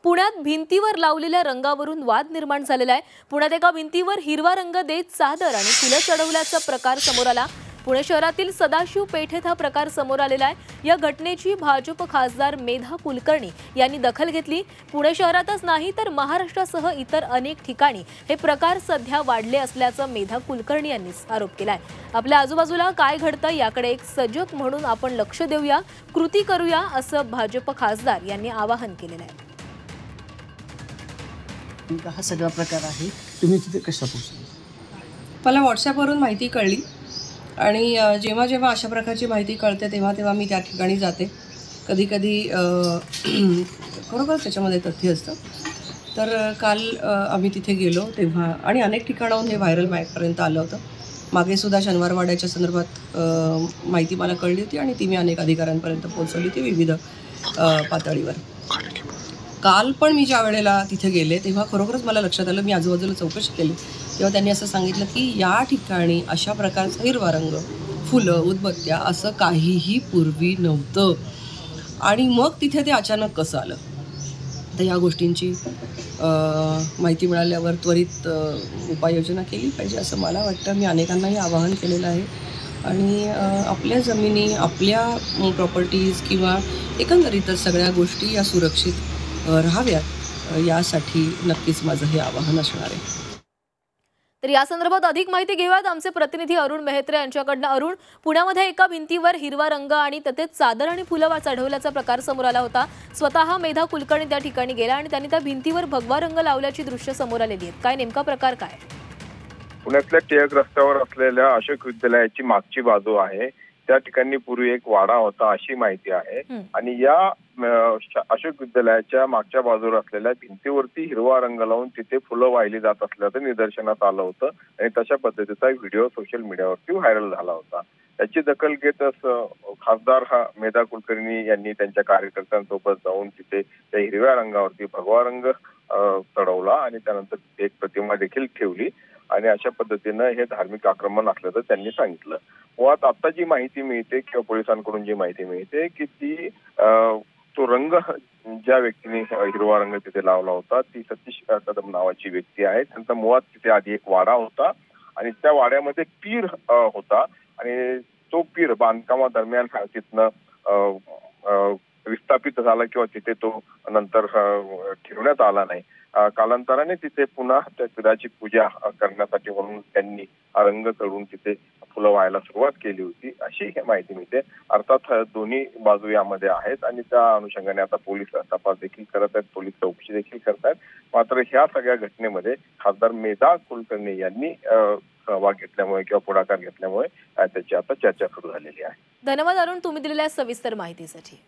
पुण्यात भिंतीवर लावलेल्या रंगावरून वाद निर्माण झालेला आहे। पुण्यात एका भिंतीवर हिरवा रंग देत चादर आणि फुलं चढवल्याचा प्रकार समोर आला। पुणे शहरातील सदाशिव पेठेत हा प्रकार समोर आलेला आहे। या घटनेची भाजप खासदार मेधा कुलकर्णी यांनी दखल घेतली। पुणे शहरातच नाही तर महाराष्ट्रासह इतर अनेक ठिकाणी हे प्रकार सध्या वाढले असल्याचं मेधा कुलकर्णी यांनी आरोप केलाय। आपल्या आजूबाजूला काय घडतं याकडे एक सजग म्हणून आपण लक्ष देऊया, कृती करूया असं भाजप खासदार यांनी आवाहन केलेलं आहे। हा सगळा प्रकार आहे, तुम्ही तिथे कशा पोहोचले? मला व्हॉट्सॲपवरून माहिती कळली आणि जेव्हा जेव्हा अशा प्रकारची माहिती कळते तेव्हा मी त्या ठिकाणी जाते। कधी कधी खरोखर त्याच्यामध्ये तथ्य असतं। तर काल आम्ही तिथे गेलो तेव्हा आणि अनेक ठिकाणाहून हे व्हायरल माझ्यापर्यंत आलं होतं। मागे सुद्धा शनिवारवाड्याच्या संदर्भात माहिती मला कळली होती आणि ती मी अनेक अधिकाऱ्यांपर्यंत पोहोचवली होती विविध पातळीवर। काल पण मी ज्या वेळेला तिथे गेले तेव्हा खरोखरच मला लक्षात आलं, मी आजूबाजूला चौकशी केली तेव्हा त्यांनी असं सांगितलं की या ठिकाणी अशा प्रकारचा हिरवा रंग, फुलं, उदबत्त्या असं काहीही पूर्वी नव्हतं। आणि मग तिथे ते अचानक कसं आलं? तर या गोष्टींची माहिती मिळाल्यावर त्वरित उपाययोजना केली पाहिजे असं मला वाटतं। मी अनेकांनाही आवाहन केलेलं आहे आणि आपल्या जमिनी, आपल्या प्रॉपर्टीज किंवा एकंदरीतच सगळ्या गोष्टी या सुरक्षित राहाव्यात यासाठी नक्कीच माझं हे आवाहन असणार आहे। तर या संदर्भात अधिक माहिती घेऊयात आमचे प्रतिनिधी अरुण मेहत्रे यांच्याकडनं। अरुण, पुण्यामध्ये एका भिंतीवर हिरवा रंग आणि तसेच चादर आणि फुलं चढवल्याचा प्रकार समोर आला होता। स्वतः मेधा कुलकर्णी त्या ठिकाणी गेला आणि त्यांनी त्या भिंतीवर भगवा रंग लावल्याची दृश्य समोर आलेली आहेत। काय नेमका प्रकार काय? पुण्यातल्या टिळक रस्त्यावर असलेल्या अशोक विद्यालयाची मागची बाजू आहे, त्या ठिकाणी पूर्वी एक वाडा होता अशी माहिती आहे। आणि या अशोक विद्यालयाच्या मागच्या बाजूवर असलेल्या भिंतीवरती हिरवा रंग लावून तिथे फुलं वाहिली जात असल्याचं निदर्शनास आलं होतं आणि तशा पद्धतीचा व्हिडिओ सोशल मीडियावरती व्हायरल झाला होता। याची दखल घेत खासदार मेधा कुलकर्णी यांनी त्यांच्या कार्यकर्त्यांसोबत जाऊन तिथे त्या हिरव्या रंगावरती भगवा रंग चढवला आणि त्यानंतर एक प्रतिमा देखील ठेवली आणि अशा पद्धतीनं हे धार्मिक आक्रमण असल्याचं त्यांनी सांगितलं। मुळात आता जी माहिती मिळते किंवा पोलिसांकडून जी माहिती मिळते की ती तो रंग ज्या व्यक्तीने हिरवा रंग तिथे लावला होता ती सतीश कदम नावाची व्यक्ती आहे। त्यांचा मुळात तिथे आधी एक वाडा होता आणि त्या वाड्यामध्ये पीर होता आणि तो पीर बांधकामादरम्यान तिथनं विस्थापित झाला किंवा तिथे तो नंतर ठेवण्यात आला नाही। कालांतराने तिथे पुन्हा त्या पीराची पूजा करण्यासाठी म्हणून त्यांनी हा रंग चढवून तिथे फुलं व्हायला सुरुवात केली होती अशी माहिती मिळते। अर्थात दोन्ही बाजू यामध्ये आहेत आणि त्या अनुषंगाने आता पोलीस तपास देखील करत आहेत, पोलीस चौकशी देखील करत आहेत। मात्र ह्या सगळ्या घटनेमध्ये खासदार मेधा कुलकर्णी यांनी सहभाग घेतल्यामुळे किंवा पुढाकार घेतल्यामुळे त्याची आता चर्चा सुरू झालेली आहे। धन्यवाद अरुण, तुम्ही दिलेल्या सविस्तर माहितीसाठी।